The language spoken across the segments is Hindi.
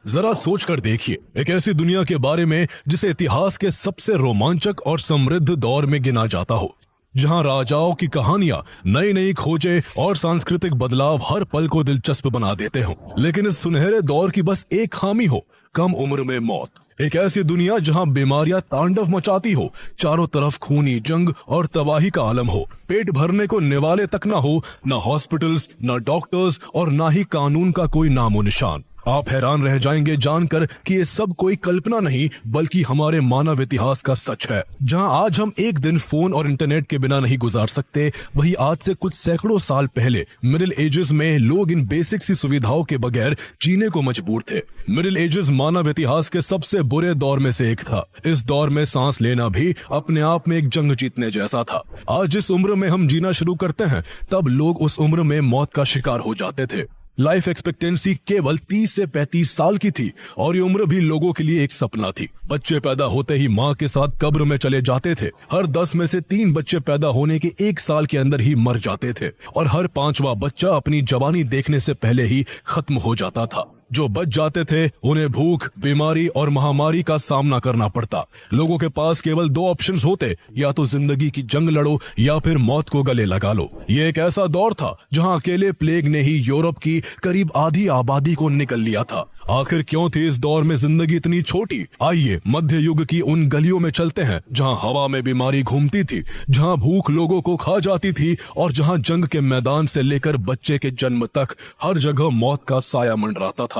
जरा सोच कर देखिए, एक ऐसी दुनिया के बारे में जिसे इतिहास के सबसे रोमांचक और समृद्ध दौर में गिना जाता हो, जहां राजाओं की कहानियां, नई नई खोजें और सांस्कृतिक बदलाव हर पल को दिलचस्प बना देते हो। लेकिन इस सुनहरे दौर की बस एक खामी हो, कम उम्र में मौत। एक ऐसी दुनिया जहां बीमारियां तांडव मचाती हो, चारों तरफ खूनी जंग और तबाही का आलम हो, पेट भरने को निवाले तक ना हो, ना हॉस्पिटल्स, ना डॉक्टर्स और ना ही कानून का कोई नामो निशान। आप हैरान रह जाएंगे जानकर कि ये सब कोई कल्पना नहीं बल्कि हमारे मानव इतिहास का सच है। जहां आज हम एक दिन फोन और इंटरनेट के बिना नहीं गुजार सकते, वही आज से कुछ सैकड़ों साल पहले मिडिल एजेस में लोग इन बेसिक सी सुविधाओं के बगैर जीने को मजबूर थे। मिडिल एजेस मानव इतिहास के सबसे बुरे दौर में से एक था। इस दौर में सांस लेना भी अपने आप में एक जंग जीतने जैसा था। आज जिस उम्र में हम जीना शुरू करते हैं, तब लोग उस उम्र में मौत का शिकार हो जाते थे। लाइफ एक्सपेक्टेंसी केवल 30 से 35 साल की थी और ये उम्र भी लोगों के लिए एक सपना थी। बच्चे पैदा होते ही माँ के साथ कब्र में चले जाते थे। हर 10 में से 3 बच्चे पैदा होने के 1 साल के अंदर ही मर जाते थे और हर 5वां बच्चा अपनी जवानी देखने से पहले ही खत्म हो जाता था। जो बच जाते थे उन्हें भूख, बीमारी और महामारी का सामना करना पड़ता। लोगों के पास केवल 2 ऑप्शंस होते, या तो जिंदगी की जंग लड़ो या फिर मौत को गले लगा लो। ये एक ऐसा दौर था जहां अकेले प्लेग ने ही यूरोप की करीब आधी आबादी को निकल लिया था। आखिर क्यों थी इस दौर में जिंदगी इतनी छोटी? आइए मध्य युग की उन गलियों में चलते हैं जहां हवा में बीमारी घूमती थी, जहां भूख लोगों को खा जाती थी और जहां जंग के मैदान से लेकर बच्चे के जन्म तक हर जगह मौत का साया मंडराता था।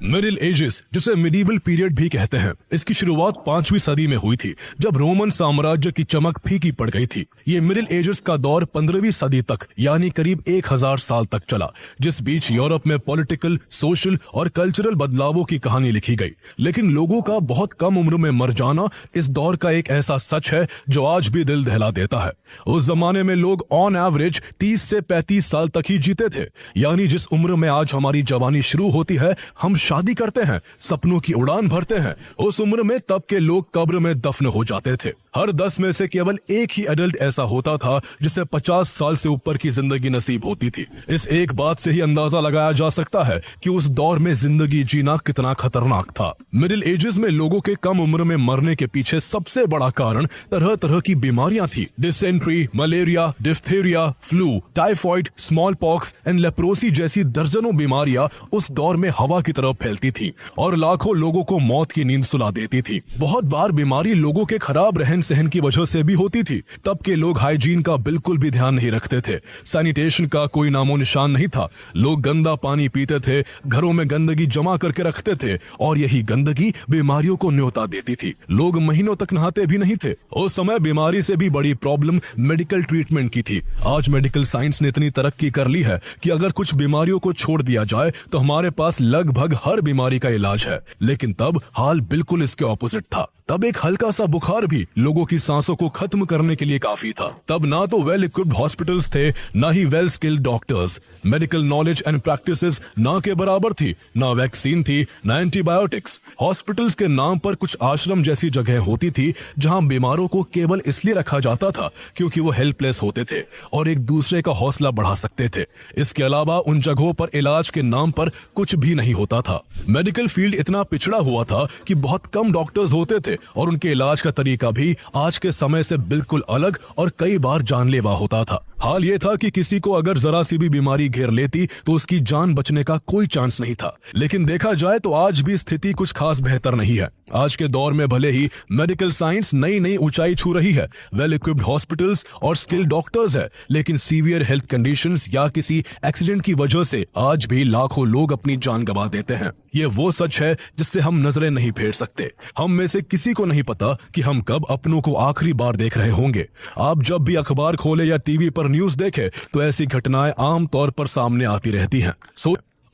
मिडिल एजेस, जिसे मिडीवल पीरियड भी कहते हैं, इसकी शुरुआत 5वीं सदी में हुई थी, जब रोमन साम्राज्य की चमक फीकी पड़ गई थी। ये मिडिल एजेस का दौर 15वीं सदी तक यानी करीब 1000 साल तक चला, जिस बीच यूरोप में पॉलिटिकल, सोशल और कल्चरल बदलावों की कहानी लिखी गई। लेकिन लोगों का बहुत कम उम्र में मर जाना इस दौर का एक ऐसा सच है जो आज भी दिल दहला देता है। उस जमाने में लोग ऑन एवरेज 30 से 35 साल तक ही जीते थे, यानी जिस उम्र में आज हमारी जवानी शुरू होती है, हम शादी करते हैं, सपनों की उड़ान भरते हैं, उस उम्र में तब के लोग कब्र में दफन हो जाते थे। हर 10 में से केवल एक ही एडल्ट ऐसा होता था जिसे 50 साल से ऊपर की जिंदगी नसीब होती थी। इस एक बात से ही अंदाजा लगाया जा सकता है कि उस दौर में जिंदगी जीना कितना खतरनाक था। मिडिल एजेस में लोगों के कम उम्र में मरने के पीछे सबसे बड़ा कारण तरह तरह की बीमारियां थी। Dysentery, malaria, diphtheria, flu, typhoid, small pox and leprosy जैसी दर्जनों बीमारियां उस दौर में हवा की तरह फैलती थी और लाखों लोगों को मौत की नींद सुला देती थी। बहुत बार बीमारी लोगों के खराब रहन सहन की वजह से भी होती थी। तब के लोग हाइजीन का बिल्कुल भी ध्यान नहीं रखते थे। सैनिटेशन का कोई नामो निशान नहीं था। लोग गंदा पानी पीते थे, घरों में गंदगी जमा करके रखते थे और यही गंदगी बीमारियों को न्योता देती थी। लोग महीनों तक नहाते भी नहीं थे। उस समय बीमारी से भी बड़ी प्रॉब्लम मेडिकल ट्रीटमेंट की थी। आज मेडिकल साइंस ने इतनी तरक्की कर ली है कि अगर कुछ बीमारियों को छोड़ दिया जाए तो हमारे पास लगभग हर बीमारी का इलाज है। लेकिन तब हाल बिल्कुल इसके ऑपोजिट था। तब एक हल्का सा बुखार भी लोगों की सांसों को खत्म करने के लिए काफी था। तब ना तो वेल इक्विप्ड हॉस्पिटल्स थे, ना ही well skilled doctors. Medical knowledge and practices ना के बराबर थी, ना वैक्सीन थी, ना एंटीबायोटिक्स। हॉस्पिटल्स के नाम पर कुछ आश्रम जैसी जगह होती थी जहां बीमारों को केवल इसलिए रखा जाता था क्योंकि वो हेल्पलेस होते थे और एक दूसरे का हौसला बढ़ा सकते थे। इसके अलावा उन जगहों पर इलाज के नाम पर कुछ भी नहीं होता था। मेडिकल फील्ड इतना पिछड़ा हुआ था कि बहुत कम डॉक्टर्स होते थे और उनके इलाज का तरीका भी आज के समय से बिल्कुल अलग और कई बार जानलेवा होता था। हाल ये था कि किसी को अगर जरा सी भी बीमारी घेर लेती तो उसकी जान बचने का कोई चांस नहीं था। लेकिन देखा जाए तो आज भी स्थिति कुछ खास बेहतर नहीं है। आज के दौर में भले ही मेडिकल साइंस नई नई ऊंचाई छू रही है, वेल इक्विप्ड हॉस्पिटल्स और स्किल्ड डॉक्टर्स है, लेकिन सीवियर हेल्थ कंडीशंस या किसी एक्सीडेंट की वजह से आज भी लाखों लोग अपनी जान गंवा देते हैं। ये वो सच है जिससे हम नजरें नहीं फेर सकते। हम में से किसी को नहीं पता कि हम कब अपनों को आखिरी बार देख रहे होंगे। आप जब भी अखबार खोले या टीवी पर न्यूज देखे तो ऐसी घटनाएं आम तौर पर सामने आती रहती हैं।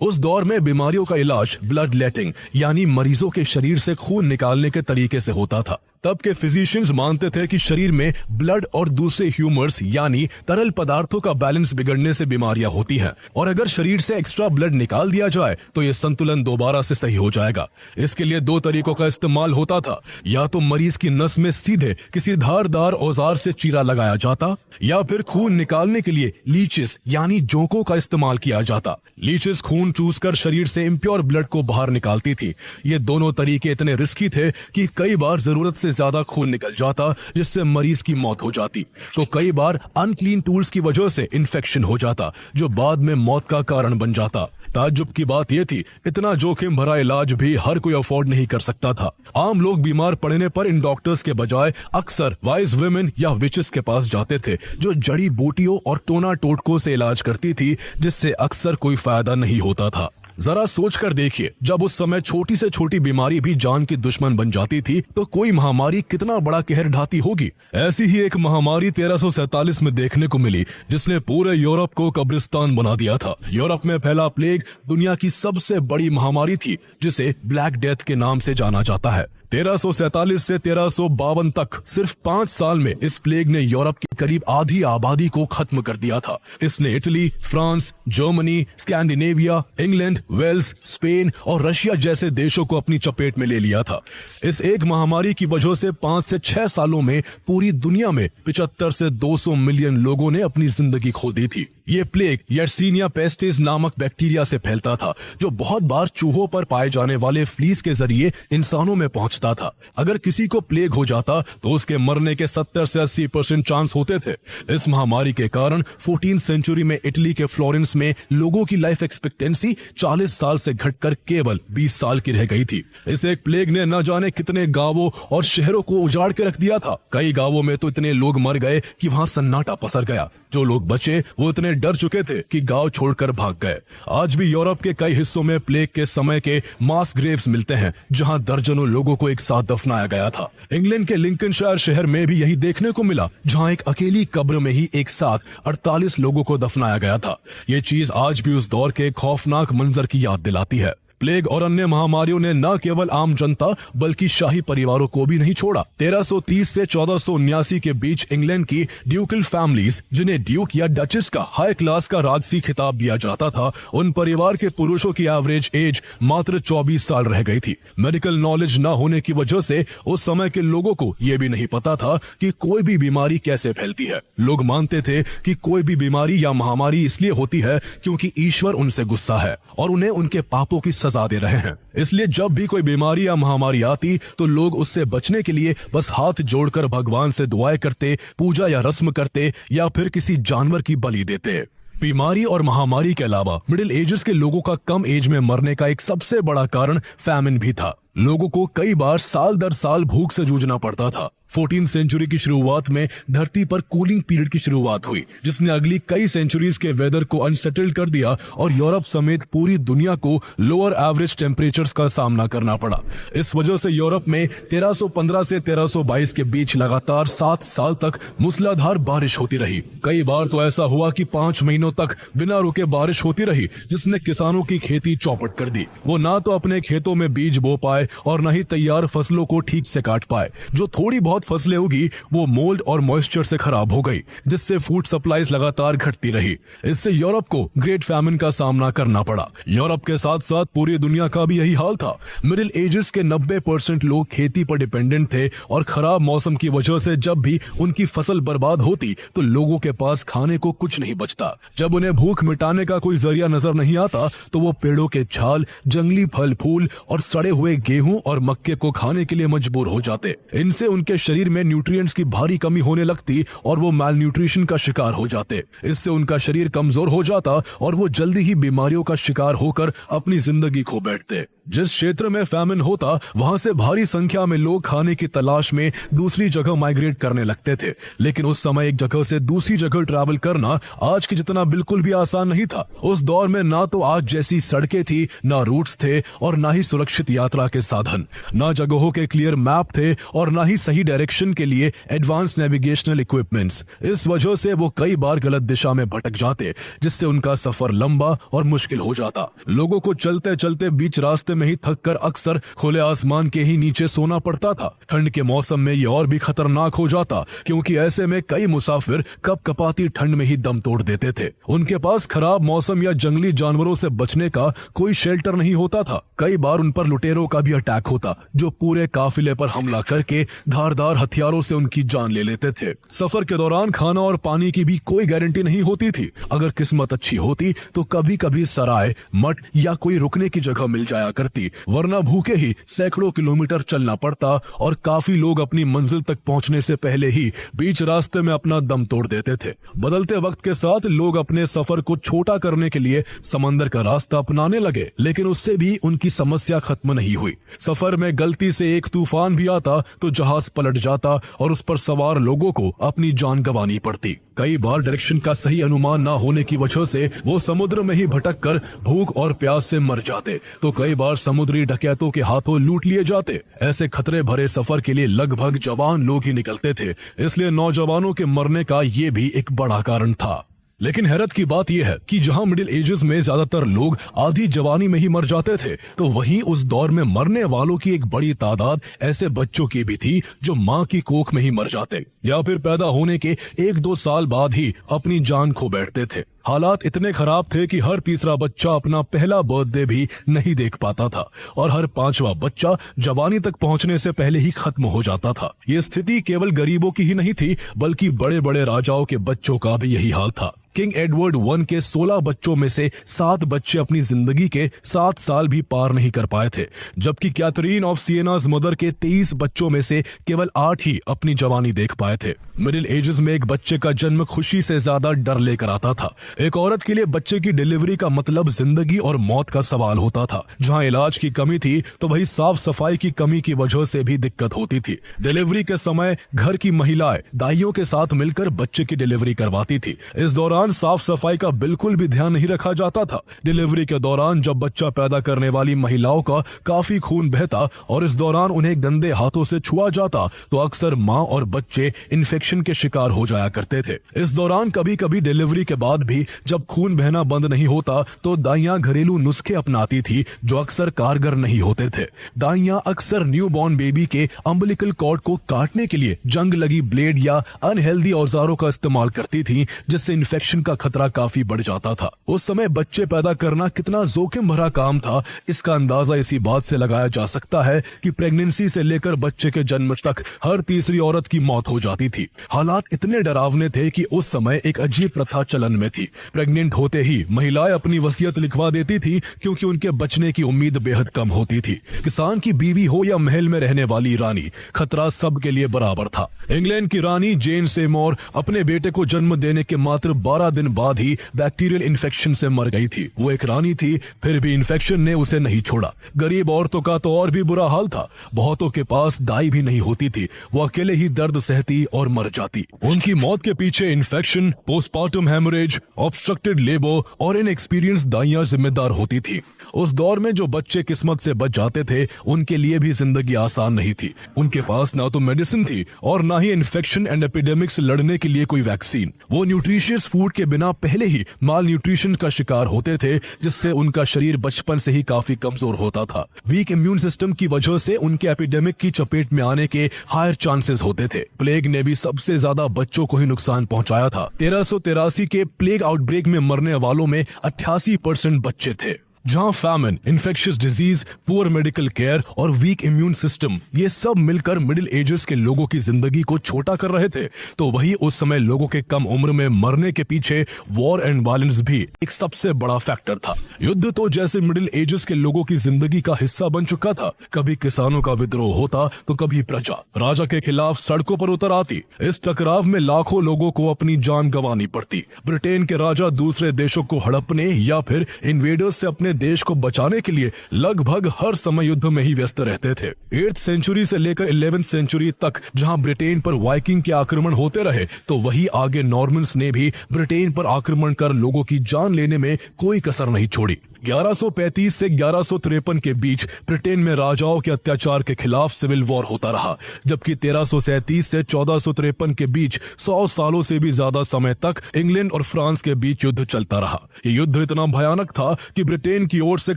उस दौर में बीमारियों का इलाज ब्लड लेटिंग यानी मरीजों के शरीर से खून निकालने के तरीके से होता था। तब के फिजिशियंस मानते थे कि शरीर में ब्लड और दूसरे ह्यूमर्स यानी तरल पदार्थों का बैलेंस बिगड़ने से बीमारियां होती हैं और अगर शरीर से एक्स्ट्रा ब्लड निकाल दिया जाए तो ये संतुलन दोबारा से सही हो जाएगा। इसके लिए दो तरीकों का इस्तेमाल होता था, या तो मरीज की नस में सीधे किसी धारदार औजार से चीरा लगाया जाता या फिर खून निकालने के लिए लीचेस यानी जोंकों का इस्तेमाल किया जाता। लीचेस खून चूसकर शरीर से इम्प्योर ब्लड को बाहर निकालती थी। ये दोनों तरीके इतने रिस्की थे कि कई बार जरूरत से ज्यादा खून निकल जाता जिससे मरीज की मौत हो जाती, तो कई बार अनक्लीन टूल्स की वजह से इन्फेक्शन हो जाता जो बाद में मौत का कारण बन जाता। ताज्जुब की बात यह थी, इतना जोखिम भरा इलाज भी हर कोई अफोर्ड नहीं कर सकता था। आम लोग बीमार पड़ने पर इन डॉक्टर्स के बजाय अक्सर वाइज वुमेन या विचेस के पास जाते थे जो जड़ी बूटियों और टोना टोटकों से इलाज करती थी, जिससे अक्सर कोई फायदा नहीं होता था। जरा सोच कर देखिए, जब उस समय छोटी से छोटी बीमारी भी जान की दुश्मन बन जाती थी तो कोई महामारी कितना बड़ा कहर ढाती होगी। ऐसी ही एक महामारी 1347 में देखने को मिली जिसने पूरे यूरोप को कब्रिस्तान बना दिया था। यूरोप में फैला प्लेग दुनिया की सबसे बड़ी महामारी थी जिसे ब्लैक डेथ के नाम से जाना जाता है। 1347 से 1352 तक सिर्फ 5 साल में इस प्लेग ने यूरोप की करीब आधी आबादी को खत्म कर दिया था। इसने Italy, France, Germany, Scandinavia, England, Wales, Spain और रशिया जैसे देशों को अपनी चपेट में ले लिया था। इस एक महामारी की वजह से 5 से 6 सालों में पूरी दुनिया में 75 से 200 मिलियन लोगों ने अपनी जिंदगी खो दी थी। ये प्लेग यर्सीनिया पेस्टिस नामक बैक्टीरिया से फैलता था जो बहुत बार चूहों पर पाए जाने वाले फ्लीस के जरिए इंसानों में पहुंचता था। अगर किसी को प्लेग हो जाता तो उसके मरने के 70 से 80% चांस होते थे। इस महामारी के कारण 14th सेंचुरी में इटली के फ्लोरेंस में लोगों की लाइफ एक्सपेक्टेंसी 40 साल से घटकर केवल 20 साल की रह गई थी। इस एक प्लेग ने न जाने कितने गांवों और शहरों को उजाड़ के रख दिया था। कई गांवों में तो इतने लोग मर गए कि वहां सन्नाटा पसर गया। जो लोग बचे वो इतने डर चुके थे कि गांव छोड़कर भाग गए। आज भी यूरोप के कई हिस्सों में प्लेग के समय के मास ग्रेव्स मिलते हैं जहां दर्जनों लोगों को एक साथ दफनाया गया था। इंग्लैंड के लिंकनशायर शहर में भी यही देखने को मिला जहां एक अकेली कब्र में ही एक साथ 48 लोगों को दफनाया गया था। ये चीज आज भी उस दौर के खौफनाक मंजर की याद दिलाती है। प्लेग और अन्य महामारियों ने न केवल आम जनता बल्कि शाही परिवारों को भी नहीं छोड़ा। 1330 से 1479 के बीच इंग्लैंड की ड्यूकल फैमिलीज, जिन्हें ड्यूक या डचेस का हाई क्लास का राजसी खिताब दिया जाता था, उन परिवार के पुरुषों की एवरेज एज मात्र 24 साल रह गई थी। मेडिकल नॉलेज न होने की वजह से उस समय के लोगों को यह भी नहीं पता था कि कोई भी बीमारी कैसे फैलती है। लोग मानते थे कि कोई भी बीमारी या महामारी इसलिए होती है क्योंकि ईश्वर उनसे गुस्सा है और उन्हें उनके पापों की सजा दे रहे हैं। इसलिए जब भी कोई बीमारी या महामारी आती तो लोग उससे बचने के लिए बस हाथ जोड़कर भगवान से दुआएं करते, पूजा या रस्म करते या फिर किसी जानवर की बलि देते। बीमारी और महामारी के अलावा मिडिल एजेस के लोगों का कम एज में मरने का एक सबसे बड़ा कारण फैमिन भी था। लोगों को कई बार साल दर साल भूख से जूझना पड़ता था। 14th सेंचुरी की शुरुआत में धरती पर कूलिंग पीरियड की शुरुआत हुई जिसने अगली कई सेंचुरीज के वेदर को अनसेटल्ड कर दिया और यूरोप समेत पूरी दुनिया को लोअर एवरेज टेम्परेचर्स का सामना करना पड़ा। इस वजह से यूरोप में 1315 से 1322 के बीच लगातार 7 साल तक मूसलाधार बारिश होती रही। कई बार तो ऐसा हुआ कि 5 महीनों तक बिना रुके बारिश होती रही जिसने किसानों की खेती चौपट कर दी। वो ना तो अपने खेतों में बीज बो पाए और न ही तैयार फसलों को ठीक से काट पाए। जो थोड़ी बहुत फसलें उगी वो मोल्ड और मॉइस्चर से खराब हो गई जिससे फूड सप्लाईज लगातार घटती रही। इससे यूरोप को ग्रेट फैमिन का सामना करना पड़ा। यूरोप के साथ साथ पूरी दुनिया का भी यही हाल था। मिडिल एजेस के 90% लोग खेती पर डिपेंडेंट थे और खराब मौसम की वजह से जब भी उनकी फसल बर्बाद होती तो लोगों के पास खाने को कुछ नहीं बचता। जब उन्हें भूख मिटाने का कोई जरिया नजर नहीं आता तो वो पेड़ों के छाल, जंगली फल फूल और सड़े हुए गेहूं और मक्के को खाने के लिए मजबूर हो जाते। इनसे उनके शरीर में न्यूट्रिएंट्स की भारी कमी होने लगती और वो माल न्यूट्रिशन का शिकार हो जाते। इससे उनका शरीर कमजोर हो जाता और वो जल्दी ही बीमारियों का शिकार होकर अपनी जिंदगी खो बैठते। जिस क्षेत्र में फैमिन होता वहां से भारी संख्या में लोग खाने की तलाश में दूसरी जगह माइग्रेट करने लगते थे। लेकिन उस समय एक जगह से दूसरी जगह ट्रैवल करना आज की जितना बिल्कुल भी आसान नहीं था। उस दौर में ना तो आज जैसी सड़कें थी, ना रूट्स थे और ना ही सुरक्षित यात्रा के साधन, ना जगहों के क्लियर मैप थे और ना ही सही डायरेक्शन के लिए एडवांस नेविगेशनल इक्विपमेंट्स। इस वजह से वो कई बार गलत दिशा में भटक जाते, जिससे उनका सफर लंबा और मुश्किल हो जाता। लोगों को चलते चलते बीच रास्ते में ही थककर अक्सर खुले आसमान के ही नीचे सोना पड़ता था। ठंड के मौसम में ये और भी खतरनाक हो जाता, क्योंकि ऐसे में कई मुसाफिर कपकपाती ठंड में ही दम तोड़ देते थे। उनके पास खराब मौसम या जंगली जानवरों से बचने का कोई शेल्टर नहीं होता था। कई बार उन पर लुटेरों का भी अटैक होता, जो पूरे काफिले पर हमला करके धारदार हथियारों से उनकी जान ले लेते थे। सफर के दौरान खाना और पानी की भी कोई गारंटी नहीं होती थी। अगर किस्मत अच्छी होती तो कभी कभी सराय, मठ या कोई रुकने की जगह मिल जाया करती, वरना भूखे ही सैकड़ों किलोमीटर चलना पड़ता और काफी लोग अपनी मंजिल तक पहुंचने से पहले ही बीच रास्ते में अपना दम तोड़ देते थे। बदलते वक्त के साथ लोग अपने सफर को छोटा करने के लिए समंदर का रास्ता अपनाने लगे, लेकिन उससे भी उनकी समस्या खत्म नहीं हुई। सफर में गलती से एक तूफान भी आता तो जहाज पलट जाता और उस पर सवार लोगों को अपनी जान गंवानी पड़ती। कई बार डायरेक्शन का सही अनुमान न होने की वजह से वो समुद्र में ही भटक कर भूख और प्यास से मर जाते, तो कई बार समुद्री डकैतों के हाथों लूट लिए जाते। ऐसे खतरे भरे सफर के लिए लगभग जवान लोग ही निकलते थे, इसलिए नौजवानों के मरने का ये भी एक बड़ा कारण था। लेकिन हैरत की बात यह है कि जहां मिडिल एजेस में ज्यादातर लोग आधी जवानी में ही मर जाते थे, तो वहीं उस दौर में मरने वालों की एक बड़ी तादाद ऐसे बच्चों की भी थी जो मां की कोख में ही मर जाते या फिर पैदा होने के 1-2 साल बाद ही अपनी जान खो बैठते थे। हालात इतने खराब थे कि हर तीसरा बच्चा अपना पहला बर्थडे भी नहीं देख पाता था और हर 5वां बच्चा जवानी तक पहुंचने से पहले ही खत्म हो जाता था। ये स्थिति केवल गरीबों की ही नहीं थी, बल्कि बड़े बड़े राजाओं के बच्चों का भी यही हाल था। किंग एडवर्ड I के 16 बच्चों में से 7 बच्चे अपनी जिंदगी के 7 साल भी पार नहीं कर पाए थे, जबकि कैथरीन ऑफ सिएना's मदर के 23 बच्चों में से केवल 8 ही अपनी जवानी देख पाए थे। मिडिल एजेस में एक बच्चे का जन्म खुशी से ज्यादा डर लेकर आता था। एक औरत के लिए बच्चे की डिलीवरी का मतलब जिंदगी और मौत का सवाल होता था। जहां इलाज की कमी थी तो वही साफ सफाई की कमी की वजह से भी दिक्कत होती थी। डिलीवरी के समय घर की महिलाएं दाइयों के साथ मिलकर बच्चे की डिलीवरी करवाती थी। इस दौरान साफ सफाई का बिल्कुल भी ध्यान नहीं रखा जाता था। डिलीवरी के दौरान जब बच्चा पैदा करने वाली महिलाओं का काफी खून बहता और इस दौरान उन्हें गंदे हाथों से छुआ जाता तो अक्सर मां और बच्चे इन्फेक्शन के शिकार हो जाया करते थे। इस दौरान कभी कभी डिलीवरी के बाद भी जब खून बहना बंद नहीं होता तो दाइयां घरेलू नुस्खे अपनाती थी, जो अक्सर कारगर नहीं होते थे। दाइयां अक्सर न्यूबॉर्न बेबी के अम्बिलिकल कॉर्ड को काटने के लिए जंग लगी ब्लेड या अनहेल्दी औजारों का इस्तेमाल करती थी, जिससे इन्फेक्शन का खतरा काफी बढ़ जाता था। उस समय बच्चे पैदा करना कितना जोखिम भरा काम था, इसका अंदाजा इसी बात से लगाया जा सकता है कि प्रेगनेंसी से लेकर बच्चे के जन्म तक हर तीसरी औरत की मौत हो जाती थी। हालात इतने डरावने थे कि उस समय एक अजीब प्रथा चलन में थी। प्रेग्नेंट होते ही महिलाएं अपनी वसीयत लिखवा देती थी, क्योंकि उनके बचने की उम्मीद बेहद कम होती थी। किसान की बीवी हो या महल में रहने वाली रानी, खतरा सबके लिए बराबर था। इंग्लैंड की रानी जेन सेमोर अपने बेटे को जन्म देने के मात्र 12 दिन बाद ही बैक्टीरियल इन्फेक्शन से मर गई थी। वो एक रानी थी, फिर भी इन्फेक्शन ने उसे नहीं छोड़ा। गरीब औरतों का तो और भी बुरा हाल था। बहुतों के पास दाई भी नहीं होती थी, वो अकेले ही दर्द सहती और मर जाती। उनकी मौत के पीछे infection, postmortem haemorrhage, obstructed labour और इनएक्सपीरियंस दाइयां जिम्मेदार होती थी। उस दौर में जो बच्चे किस्मत से बच जाते थे, उनके लिए भी जिंदगी आसान नहीं थी। उनके पास ना तो मेडिसिन थी और ना ही इन्फेक्शन एंड एपिडेमिक से लड़ने के लिए कोई वैक्सीन। वो न्यूट्रिशियस फूड के बिना पहले ही माल न्यूट्रिशन का शिकार होते थे, जिससे उनका शरीर बचपन से ही काफी कमजोर होता था। वीक इम्यून सिस्टम की वजह से उनके एपिडेमिक की चपेट में आने के हायर चांसेस होते थे। प्लेग ने भी सबसे ज्यादा बच्चों को ही नुकसान पहुंचाया था। 1383 के प्लेग आउटब्रेक में मरने वालों में 88% बच्चे थे। जहां famine, infectious disease, poor medical care और वीक इम्यून सिस्टम ये सब मिलकर मिडिल एजेस के लोगों की जिंदगी को छोटा कर रहे थे, तो वही उस समय लोगों के कम उम्र में मरने के पीछे वॉर एंड वायलेंस भी एक सबसे बड़ा फैक्टर था। युद्ध तो जैसे मिडिल एजेस के लोगों की जिंदगी का हिस्सा बन चुका था। कभी किसानों का विद्रोह होता तो कभी प्रजा राजा के खिलाफ सड़कों पर उतर आती। इस टकराव में लाखों लोगों को अपनी जान गंवानी पड़ती। ब्रिटेन के राजा दूसरे देशों को हड़पने या फिर इन्वेडर्स से अपने देश को बचाने के लिए लगभग हर समय युद्ध में ही व्यस्त रहते थे। 8th सेंचुरी से लेकर 11th सेंचुरी तक जहां ब्रिटेन पर वाइकिंग के आक्रमण होते रहे, तो वही आगे नॉर्मन्स ने भी ब्रिटेन पर आक्रमण कर लोगों की जान लेने में कोई कसर नहीं छोड़ी। 1135 से 1153 के बीच ब्रिटेन में राजाओं के अत्याचार के खिलाफ सिविल वॉर होता रहा, जबकि 1337 से 1453 के बीच 100 सालों से भी ज्यादा समय तक इंग्लैंड और फ्रांस के बीच युद्ध चलता रहा। ये युद्ध इतना भयानक था कि ब्रिटेन की ओर से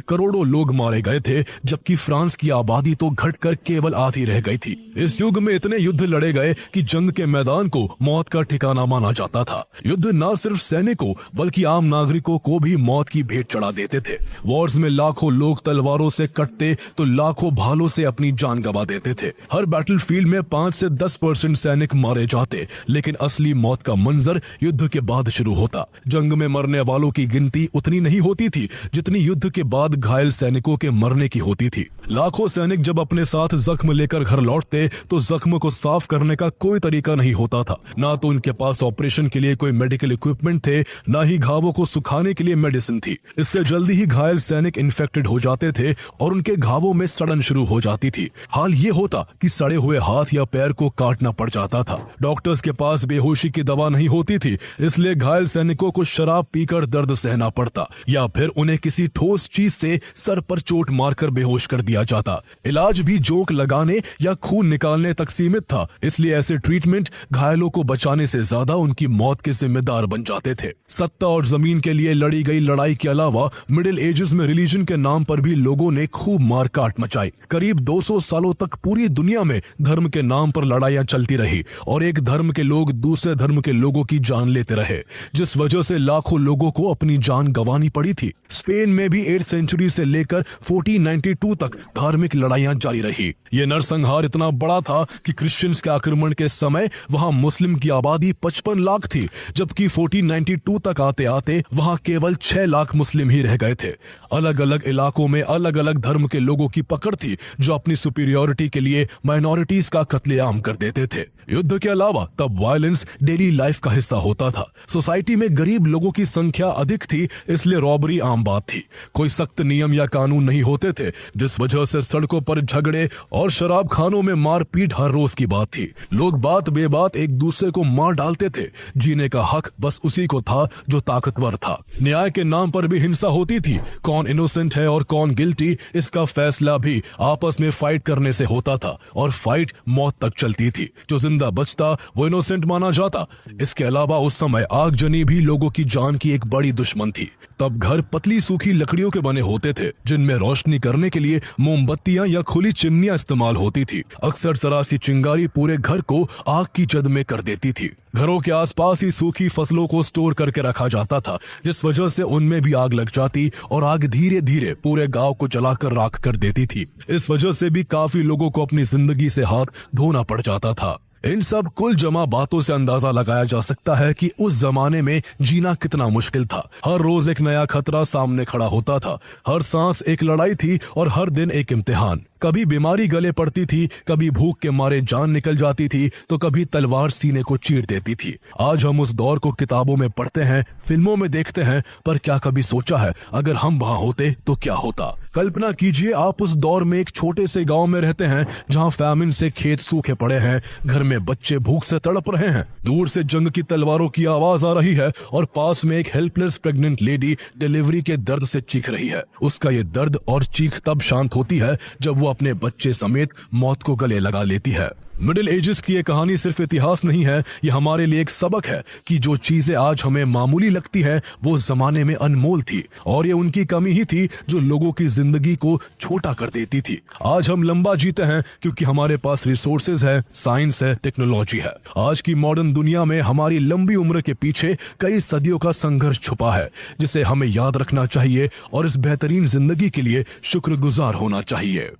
करोड़ों लोग मारे गए थे, जबकि फ्रांस की आबादी तो घटकर केवल आधी रह गई थी। इस युग में इतने युद्ध लड़े गए कि जंग के मैदान को मौत का ठिकाना माना जाता था। युद्ध न सिर्फ सैनिकों बल्कि आम नागरिकोों को भी मौत की भेंट चढ़ा देते थे। वॉर्स में लाखों लोग तलवारों से कटते तो लाखों भालों से अपनी जान गंवा देते थे। हर बैटलफील्ड में 5 से 10% सैनिक मारे जाते, लेकिन असली मौत का मंजर युद्ध के बाद शुरू होता। जंग में मरने वालों की गिनती उतनी नहीं होती थी जितनी युद्ध के बाद घायल सैनिकों के मरने की होती थी। लाखों सैनिक जब अपने साथ जख्म लेकर घर लौटते तो जख्म को साफ करने का कोई तरीका नहीं होता था। ना तो उनके पास ऑपरेशन के लिए कोई मेडिकल इक्विपमेंट थे, ना ही घावों को सुखाने के लिए मेडिसिन थी। इससे जल्दी ही घायल सैनिक इन्फेक्टेड हो जाते थे और उनके घावों में सड़न शुरू हो जाती थी। हाल ये होता कि सड़े हुए हाथ या पैर को काटना पड़ जाता था। डॉक्टर्स के पास बेहोशी की दवा नहीं होती थी, इसलिए घायल सैनिकों को शराब पीकर दर्द सहना पड़ता या फिर उन्हें किसी ठोस चीज से सर पर चोट मारकर बेहोश कर दिया जाता। इलाज भी जोक लगाने या खून निकालने तक सीमित था, इसलिए ऐसे ट्रीटमेंट घायलों को बचाने से ज्यादा उनकी मौत के जिम्मेदार बन जाते थे। सत्ता और जमीन के लिए लड़ी गई लड़ाई के अलावा मिडिल एजेस में रिलीजन के नाम पर भी लोगों ने खूब मारकाट मचाई। करीब 200 सालों तक पूरी दुनिया में धर्म के नाम पर लड़ाइयां चलती रही और एक धर्म के लोग दूसरे धर्म के लोगों की जान लेते रहे, जिस वजह से लाखों लोगों को अपनी जान गंवानी पड़ी थी। स्पेन में भी 8th सेंचुरी से लेकर 1492 तक धार्मिक लड़ाइयां जारी रही। ये नरसंहार इतना बड़ा था कि क्रिश्चियंस के आक्रमण के समय वहां मुस्लिम की आबादी 55 लाख थी, जबकि 1492 तक आते आते वहां केवल 6 लाख मुस्लिम ही रह गए थे। अलग अलग इलाकों में अलग अलग धर्म के लोगों की पकड़ थी जो अपनी सुपीरियोरिटी के लिए माइनॉरिटीज का कत्लेआम कर देते थे। युद्ध के अलावा तब वायलेंस डेली लाइफ का हिस्सा होता था। सोसाइटी में गरीब लोगों की संख्या अधिक थी, इसलिए रॉबरी आम बात थी। कोई सख्त नियम या कानून नहीं होते थे, जिस वजह से सड़कों पर झगड़े और शराब खानों में मारपीट हर रोज की बात थी। लोग बात बेबात एक दूसरे को मार डालते थे। जीने का हक बस उसी को था जो ताकतवर था। न्याय के नाम पर भी हिंसा होती थी। कौन इनोसेंट है और कौन गिल्टी, इसका फैसला भी आपस में फाइट करने से होता था और फाइट मौत तक चलती थी। जो जिंदा बचता वो इनोसेंट माना जाता। इसके अलावा उस समय आगजनी भी लोगों की जान की एक बड़ी दुश्मन थी। तब घर पतली सूखी लकड़ियों के बने होते थे, जिनमें रोशनी करने के लिए मोमबत्तियां या खुली चिमनियां इस्तेमाल होती थी। अक्सर जरा सी चिंगारी पूरे घर को आग की जद में कर देती थी। घरों के आसपास ही सूखी फसलों को स्टोर करके रखा जाता था, जिस वजह से उनमें भी आग लग जाती और आग धीरे धीरे पूरे गांव को जलाकर राख कर देती थी। इस वजह से भी काफी लोगों को अपनी जिंदगी से हाथ धोना पड़ जाता था। इन सब कुल जमा बातों से अंदाजा लगाया जा सकता है कि उस जमाने में जीना कितना मुश्किल था। हर रोज एक नया खतरा सामने खड़ा होता था। हर सांस एक लड़ाई थी और हर दिन एक इम्तिहान। कभी बीमारी गले पड़ती थी, कभी भूख के मारे जान निकल जाती थी, तो कभी तलवार सीने को चीर देती थी। आज हम उस दौर को किताबों में पढ़ते हैं, फिल्मों में देखते हैं, पर क्या कभी सोचा है अगर हम वहां होते तो क्या होता? कल्पना कीजिए आप उस दौर में एक छोटे से गांव में रहते हैं जहां फैमिन से खेत सूखे पड़े हैं, घर में बच्चे भूख से तड़प रहे हैं, दूर से जंग की तलवारों की आवाज आ रही है और पास में एक हेल्पलेस प्रेग्नेंट लेडी डिलीवरी के दर्द से चीख रही है। उसका ये दर्द और चीख तब शांत होती है जब वो अपने बच्चे समेत मौत को गले लगा लेती है। मिडिल एजेस की ये कहानी सिर्फ इतिहास नहीं है, ये हमारे लिए एक सबक है कि जो चीजें आज हमें मामूली लगती है वो उस जमाने में अनमोल थी और ये उनकी कमी ही थी जो लोगों की जिंदगी को छोटा कर देती थी। आज हम लंबा जीते हैं क्योंकि हमारे पास रिसोर्सेज है, साइंस है, टेक्नोलॉजी है। आज की मॉडर्न दुनिया में हमारी लंबी उम्र के पीछे कई सदियों का संघर्ष छुपा है, जिसे हमें याद रखना चाहिए और इस बेहतरीन जिंदगी के लिए शुक्रगुजार होना चाहिए।